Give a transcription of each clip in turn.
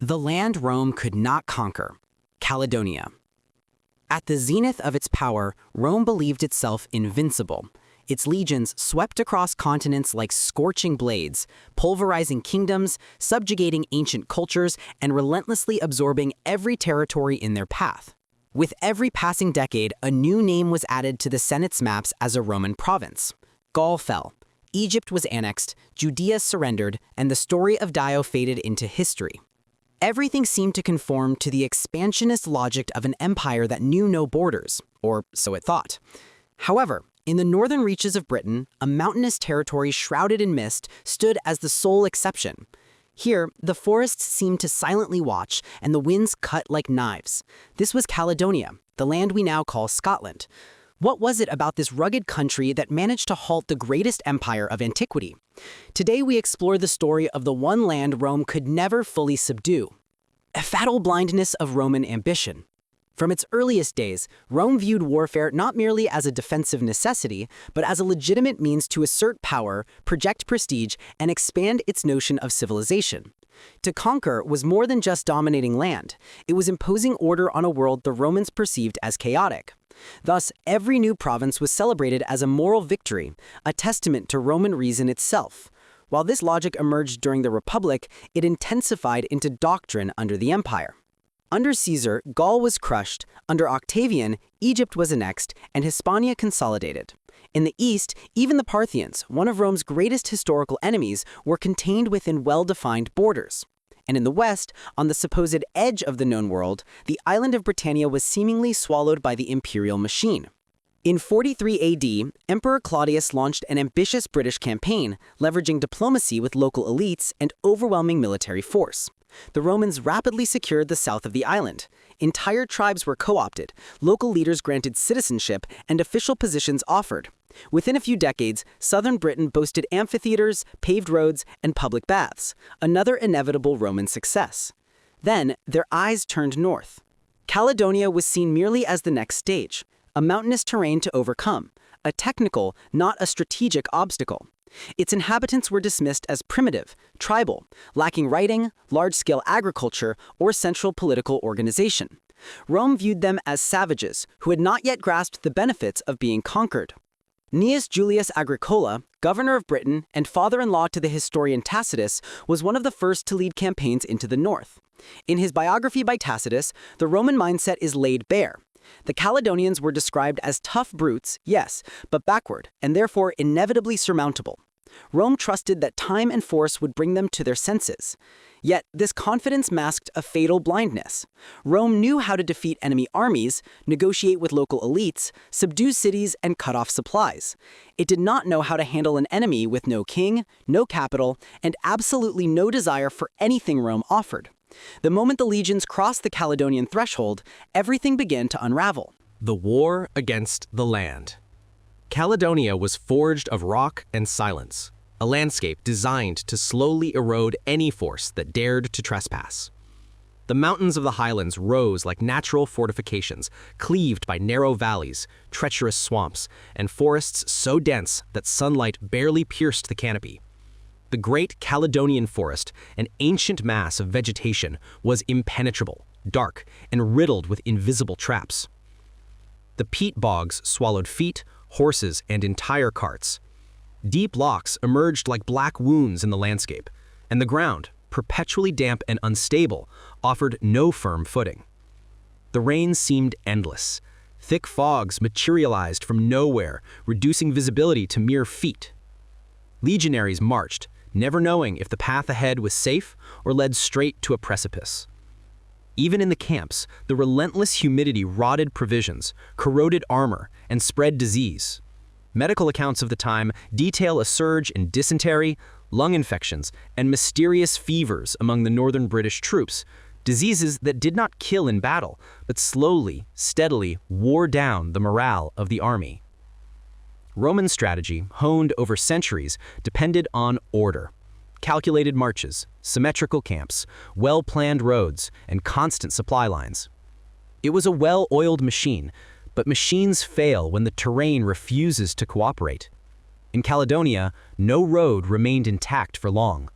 The land Rome could not conquer, Caledonia. At the zenith of its power, Rome believed itself invincible. Its legions swept across continents like scorching blades, pulverizing kingdoms, subjugating ancient cultures, and relentlessly absorbing every territory in their path. With every passing decade, a new name was added to the Senate's maps as a Roman province. Gaul fell, Egypt was annexed, Judea surrendered, and the story of Dio faded into history. Everything seemed to conform to the expansionist logic of an empire that knew no borders, or so it thought. However, in the northern reaches of Britain, a mountainous territory shrouded in mist stood as the sole exception. Here, the forests seemed to silently watch, and the winds cut like knives. This was Caledonia, the land we now call Scotland. What was it about this rugged country that managed to halt the greatest empire of antiquity? Today we explore the story of the one land Rome could never fully subdue. A fatal blindness of Roman ambition. From its earliest days, Rome viewed warfare not merely as a defensive necessity, but as a legitimate means to assert power, project prestige, and expand its notion of civilization. To conquer was more than just dominating land. It was imposing order on a world the Romans perceived as chaotic. Thus, every new province was celebrated as a moral victory, a testament to Roman reason itself. While this logic emerged during the Republic, it intensified into doctrine under the Empire. Under Caesar, Gaul was crushed. Under Octavian, Egypt was annexed, and Hispania consolidated. In the east, even the Parthians, one of Rome's greatest historical enemies, were contained within well-defined borders. And in the west, on the supposed edge of the known world, the island of Britannia was seemingly swallowed by the imperial machine. In 43 AD, Emperor Claudius launched an ambitious British campaign, leveraging diplomacy with local elites and overwhelming military force. The Romans rapidly secured the south of the island. Entire tribes were co-opted, local leaders granted citizenship, and official positions offered. Within a few decades, southern Britain boasted amphitheaters, paved roads, and public baths, another inevitable Roman success. Then, their eyes turned north. Caledonia was seen merely as the next stage, a mountainous terrain to overcome, a technical, not a strategic obstacle. Its inhabitants were dismissed as primitive, tribal, lacking writing, large-scale agriculture, or central political organization. Rome viewed them as savages who had not yet grasped the benefits of being conquered. Gnaeus Julius Agricola, governor of Britain and father-in-law to the historian Tacitus, was one of the first to lead campaigns into the north. In his biography by Tacitus, the Roman mindset is laid bare. The Caledonians were described as tough brutes, yes, but backward, and therefore inevitably surmountable. Rome trusted that time and force would bring them to their senses. Yet, this confidence masked a fatal blindness. Rome knew how to defeat enemy armies, negotiate with local elites, subdue cities, and cut off supplies. It did not know how to handle an enemy with no king, no capital, and absolutely no desire for anything Rome offered. The moment the legions crossed the Caledonian threshold, everything began to unravel. The war against the land. Caledonia was forged of rock and silence, a landscape designed to slowly erode any force that dared to trespass. The mountains of the highlands rose like natural fortifications, cleaved by narrow valleys, treacherous swamps, and forests so dense that sunlight barely pierced the canopy. The great Caledonian forest, an ancient mass of vegetation, was impenetrable, dark, and riddled with invisible traps. The peat bogs swallowed feet, horses, and entire carts. Deep locks emerged like black wounds in the landscape, and the ground, perpetually damp and unstable, offered no firm footing. The rain seemed endless. Thick fogs materialized from nowhere, reducing visibility to mere feet. Legionaries marched, never knowing if the path ahead was safe or led straight to a precipice. Even in the camps, the relentless humidity rotted provisions, corroded armor, and spread disease. Medical accounts of the time detail a surge in dysentery, lung infections, and mysterious fevers among the northern British troops, diseases that did not kill in battle, but slowly, steadily wore down the morale of the army. Roman strategy, honed over centuries, depended on order. Calculated marches, symmetrical camps, well-planned roads, and constant supply lines. It was a well-oiled machine, but machines fail when the terrain refuses to cooperate. In Caledonia, no road remained intact for long.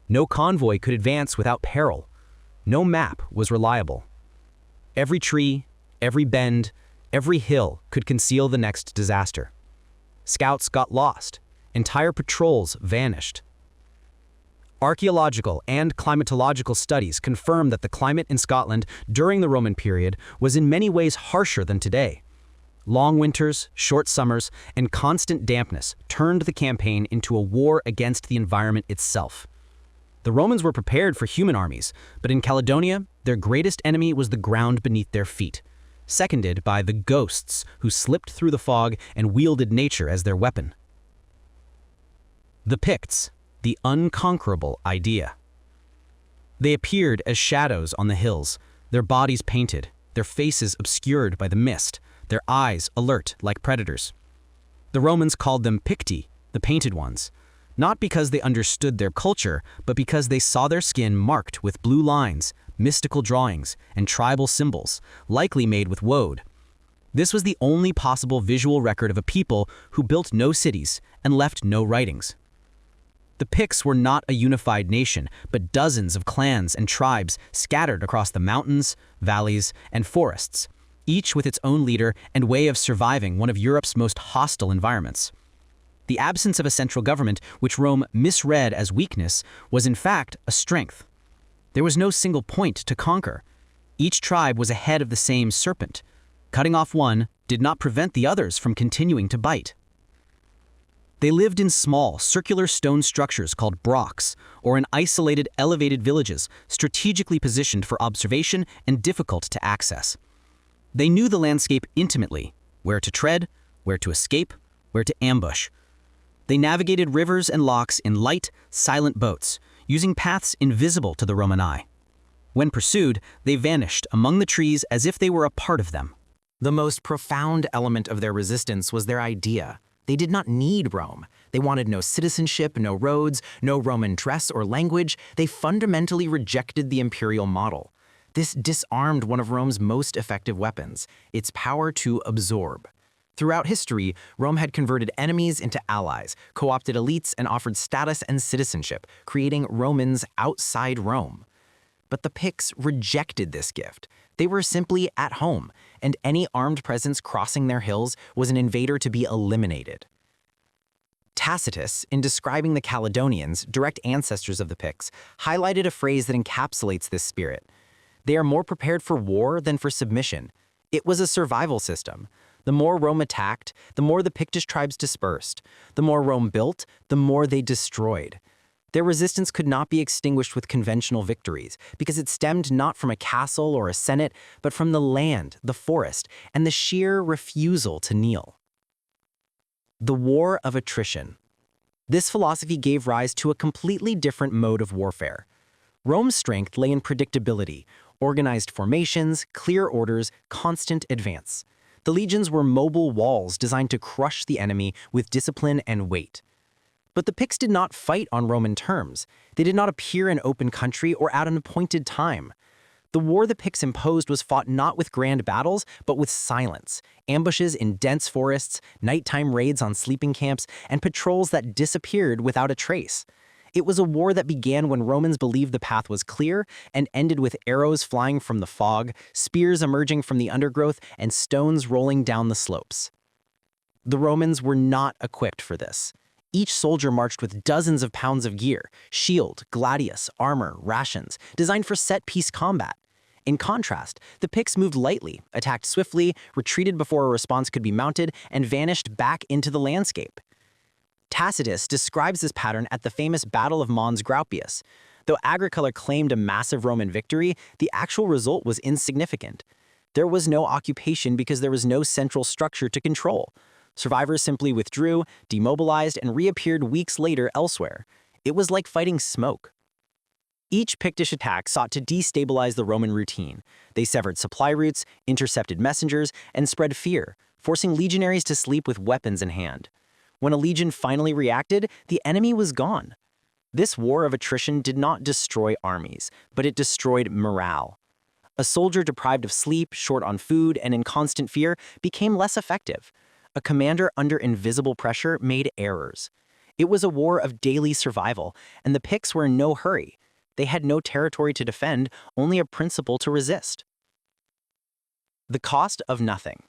No convoy could advance without peril. No map was reliable. Every tree, every bend, every hill could conceal the next disaster. Scouts got lost. Entire patrols vanished. Archaeological and climatological studies confirm that the climate in Scotland during the Roman period was in many ways harsher than today. Long winters, short summers, and constant dampness turned the campaign into a war against the environment itself. The Romans were prepared for human armies, but in Caledonia, their greatest enemy was the ground beneath their feet, seconded by the ghosts who slipped through the fog and wielded nature as their weapon. The Picts, the unconquerable idea. They appeared as shadows on the hills, their bodies painted, their faces obscured by the mist, their eyes alert like predators. The Romans called them Picti, the painted ones, not because they understood their culture, but because they saw their skin marked with blue lines, mystical drawings, and tribal symbols, likely made with woad. This was the only possible visual record of a people who built no cities and left no writings. The Picts were not a unified nation, but dozens of clans and tribes scattered across the mountains, valleys, and forests, each with its own leader and way of surviving one of Europe's most hostile environments. The absence of a central government, which Rome misread as weakness, was in fact a strength. There was no single point to conquer. Each tribe was a head of the same serpent. Cutting off one did not prevent the others from continuing to bite. They lived in small, circular stone structures called brocks, or in isolated, elevated villages strategically positioned for observation and difficult to access. They knew the landscape intimately, where to tread, where to escape, where to ambush. They navigated rivers and lochs in light, silent boats, using paths invisible to the Roman eye. When pursued, they vanished among the trees as if they were a part of them. The most profound element of their resistance was their idea. They did not need Rome. They wanted no citizenship, no roads, no Roman dress or language. They fundamentally rejected the imperial model. This disarmed one of Rome's most effective weapons, its power to absorb. Throughout history, Rome had converted enemies into allies, co-opted elites, and offered status and citizenship, creating Romans outside Rome. But the Picts rejected this gift. They were simply at home, and any armed presence crossing their hills was an invader to be eliminated. Tacitus, in describing the Caledonians, direct ancestors of the Picts, highlighted a phrase that encapsulates this spirit. They are more prepared for war than for submission. It was a survival system. The more Rome attacked, the more the Pictish tribes dispersed. The more Rome built, the more they destroyed. Their resistance could not be extinguished with conventional victories, because it stemmed not from a castle or a senate, but from the land, the forest, and the sheer refusal to kneel. The war of attrition. This philosophy gave rise to a completely different mode of warfare. Rome's strength lay in predictability, organized formations, clear orders, constant advance. The legions were mobile walls designed to crush the enemy with discipline and weight. But the Picts did not fight on Roman terms. They did not appear in open country or at an appointed time. The war the Picts imposed was fought not with grand battles, but with silence, ambushes in dense forests, nighttime raids on sleeping camps, and patrols that disappeared without a trace. It was a war that began when Romans believed the path was clear and ended with arrows flying from the fog, spears emerging from the undergrowth, and stones rolling down the slopes. The Romans were not equipped for this. Each soldier marched with dozens of pounds of gear, shield, gladius, armor, rations, designed for set-piece combat. In contrast, the Picts moved lightly, attacked swiftly, retreated before a response could be mounted, and vanished back into the landscape. Tacitus describes this pattern at the famous Battle of Mons Graupius. Though Agricola claimed a massive Roman victory, the actual result was insignificant. There was no occupation because there was no central structure to control. Survivors simply withdrew, demobilized, and reappeared weeks later elsewhere. It was like fighting smoke. Each Pictish attack sought to destabilize the Roman routine. They severed supply routes, intercepted messengers, and spread fear, forcing legionaries to sleep with weapons in hand. When a legion finally reacted, the enemy was gone. This war of attrition did not destroy armies, but it destroyed morale. A soldier deprived of sleep, short on food, and in constant fear became less effective. A commander under invisible pressure made errors. It was a war of daily survival, and the Picts were in no hurry. They had no territory to defend, only a principle to resist. The cost of nothing.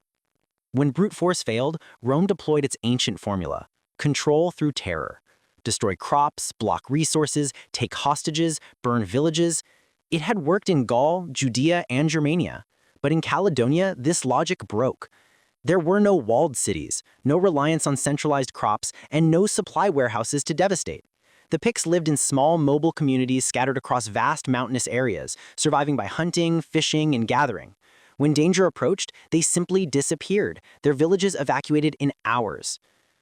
When brute force failed, Rome deployed its ancient formula: control through terror. Destroy crops, block resources, take hostages, burn villages. It had worked in Gaul, Judea, and Germania. But in Caledonia, this logic broke. There were no walled cities, no reliance on centralized crops, and no supply warehouses to devastate. The Picts lived in small, mobile communities scattered across vast mountainous areas, surviving by hunting, fishing, and gathering. When danger approached, they simply disappeared, their villages evacuated in hours.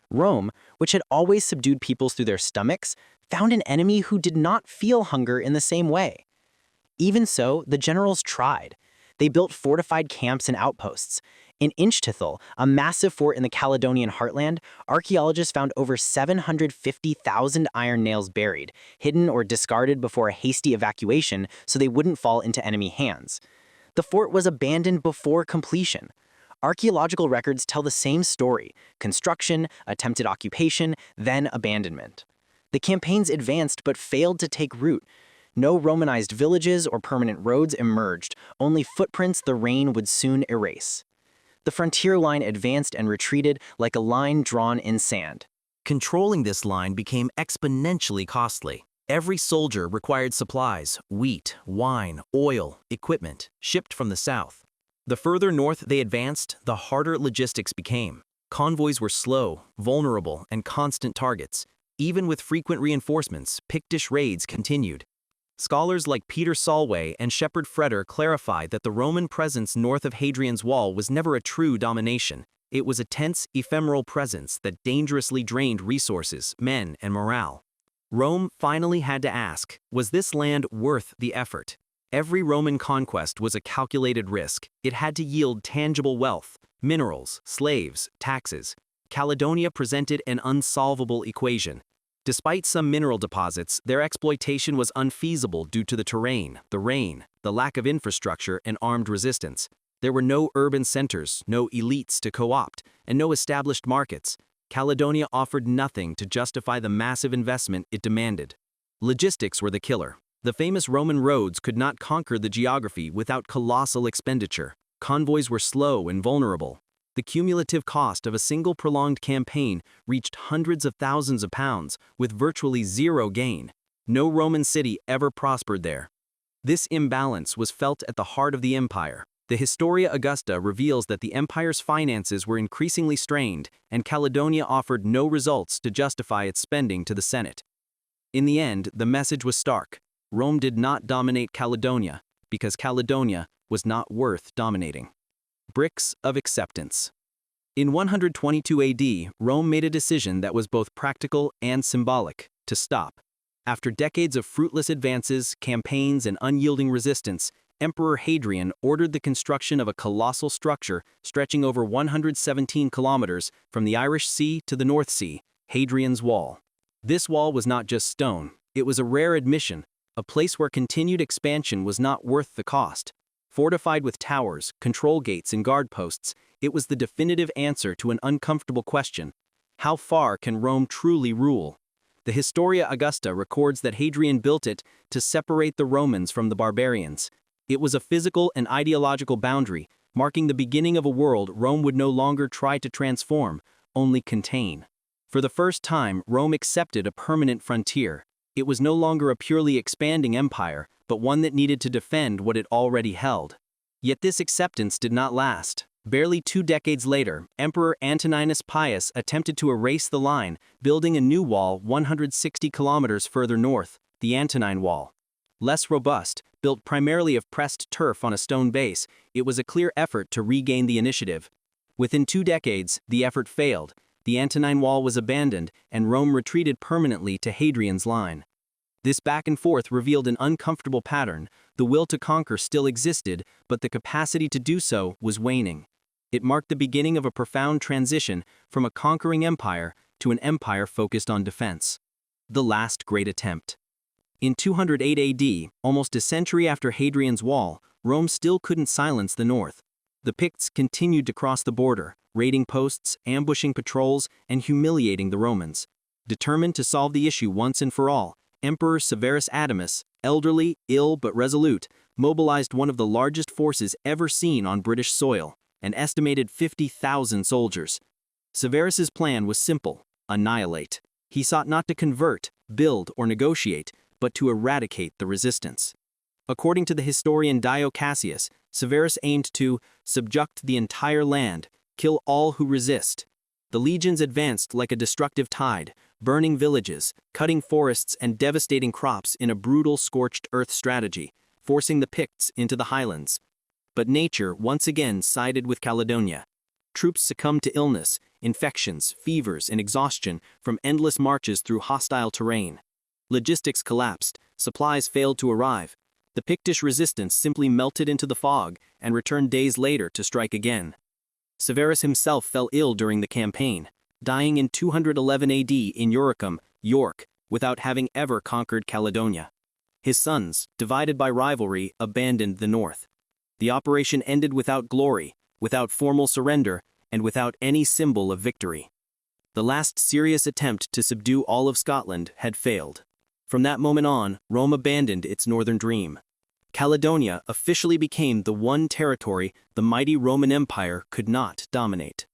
Rome, which had always subdued peoples through their stomachs, found an enemy who did not feel hunger in the same way. Even so, the generals tried. They built fortified camps and outposts. In Inchtithil, a massive fort in the Caledonian heartland, archaeologists found over 750,000 iron nails buried, hidden or discarded before a hasty evacuation so they wouldn't fall into enemy hands. The fort was abandoned before completion. Archaeological records tell the same story: construction, attempted occupation, then abandonment. The campaigns advanced but failed to take root. No Romanized villages or permanent roads emerged, only footprints the rain would soon erase. The frontier line advanced and retreated like a line drawn in sand. Controlling this line became exponentially costly. Every soldier required supplies: wheat, wine, oil, equipment, shipped from the south. The further north they advanced, the harder logistics became. Convoys were slow, vulnerable, and constant targets. Even with frequent reinforcements, Pictish raids continued. Scholars like Peter Solway and Shepard Freder clarify that the Roman presence north of Hadrian's Wall was never a true domination. It was a tense, ephemeral presence that dangerously drained resources, men, and morale. Rome finally had to ask, was this land worth the effort? Every Roman conquest was a calculated risk. It had to yield tangible wealth: minerals, slaves, taxes. Caledonia presented an unsolvable equation. Despite some mineral deposits, their exploitation was unfeasible due to the terrain, the rain, the lack of infrastructure, and armed resistance. There were no urban centers, no elites to co-opt, and no established markets. Caledonia offered nothing to justify the massive investment it demanded. Logistics were the killer. The famous Roman roads could not conquer the geography without colossal expenditure. Convoys were slow and vulnerable. The cumulative cost of a single prolonged campaign reached hundreds of thousands of pounds, with virtually zero gain. No Roman city ever prospered there. This imbalance was felt at the heart of the empire. The Historia Augusta reveals that the empire's finances were increasingly strained, and Caledonia offered no results to justify its spending to the Senate. In the end, the message was stark. Rome did not dominate Caledonia, because Caledonia was not worth dominating. Bricks of acceptance. In 122 AD, Rome made a decision that was both practical and symbolic: to stop. After decades of fruitless advances, campaigns, and unyielding resistance, Emperor Hadrian ordered the construction of a colossal structure stretching over 117 kilometers from the Irish Sea to the North Sea, Hadrian's Wall. This wall was not just stone, it was a rare admission, a place where continued expansion was not worth the cost. Fortified with towers, control gates, and guard posts, it was the definitive answer to an uncomfortable question: how far can Rome truly rule? The Historia Augusta records that Hadrian built it to separate the Romans from the barbarians. It was a physical and ideological boundary, marking the beginning of a world Rome would no longer try to transform, only contain. For the first time, Rome accepted a permanent frontier. It was no longer a purely expanding empire, but one that needed to defend what it already held. Yet this acceptance did not last. Barely 2 decades later, Emperor Antoninus Pius attempted to erase the line, building a new wall 160 kilometers further north, the Antonine Wall. Less robust, built primarily of pressed turf on a stone base, it was a clear effort to regain the initiative. Within 2 decades, the effort failed. The Antonine Wall was abandoned, and Rome retreated permanently to Hadrian's line. This back and forth revealed an uncomfortable pattern. The will to conquer still existed, but the capacity to do so was waning. It marked the beginning of a profound transition from a conquering empire to an empire focused on defense. The last great attempt. In 208 AD, almost a century after Hadrian's Wall, Rome still couldn't silence the north. The Picts continued to cross the border, raiding posts, ambushing patrols, and humiliating the Romans. Determined to solve the issue once and for all, Emperor Severus Adamus, elderly, ill but resolute, mobilized one of the largest forces ever seen on British soil, an estimated 50,000 soldiers. Severus's plan was simple: annihilate. He sought not to convert, build, or negotiate, but to eradicate the resistance. According to the historian Dio Cassius, Severus aimed to subject the entire land, kill all who resist. The legions advanced like a destructive tide, burning villages, cutting forests, and devastating crops in a brutal scorched earth strategy, forcing the Picts into the highlands. But nature once again sided with Caledonia. Troops succumbed to illness, infections, fevers, and exhaustion from endless marches through hostile terrain. Logistics collapsed, supplies failed to arrive. The Pictish resistance simply melted into the fog and returned days later to strike again. Severus himself fell ill during the campaign, dying in 211 AD in Uricum, York, without having ever conquered Caledonia. His sons, divided by rivalry, abandoned the north. The operation ended without glory, without formal surrender, and without any symbol of victory. The last serious attempt to subdue all of Scotland had failed. From that moment on, Rome abandoned its northern dream. Caledonia officially became the one territory the mighty Roman Empire could not dominate.